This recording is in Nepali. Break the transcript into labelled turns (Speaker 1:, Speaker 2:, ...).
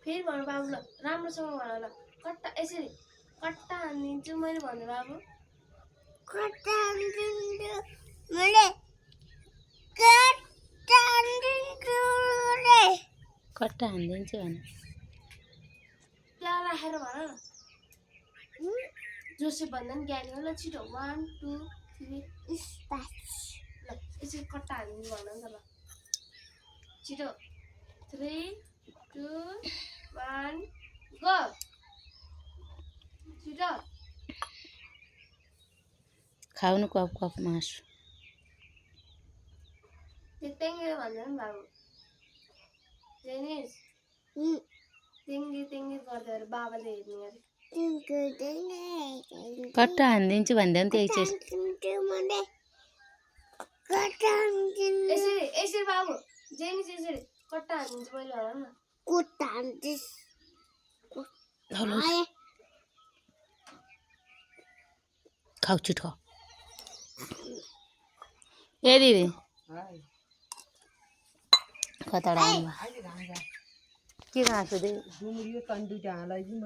Speaker 1: फेरि भन्नु बाबु ल राम्रोसँग भन ल कट्टा यसरी कट्टा हानिदिन्छु मैले भन्नु बाबु
Speaker 2: कट्टा हानिदिन्छु भने
Speaker 1: त्यहाँ राखेर भन न जोसेफ भन्दा नि ज्ञानी हो ल छिटो 1 2 3 ल यसरी कट्टा हानिदिनु भन नि त ल छिटो 3 2 1 गो छिटो
Speaker 2: खाउनु कप कप मासु
Speaker 1: तेङ्गे भन्दैन बाबु जेनिस तेङ्गे तेङ्गे गर्दै बाबाले हेर्ने अरे
Speaker 2: कट्टा हानिदिन्छु भन्दा पनि त्यही चाहिँ
Speaker 1: यसरी यसरी बाबु जेनिस यसरी कट्टा हानिदिन्छु मैले भन न
Speaker 2: कट्टा हानिदिस खाऊ छिटो खाऊ ए दिदी कताडा के खाएको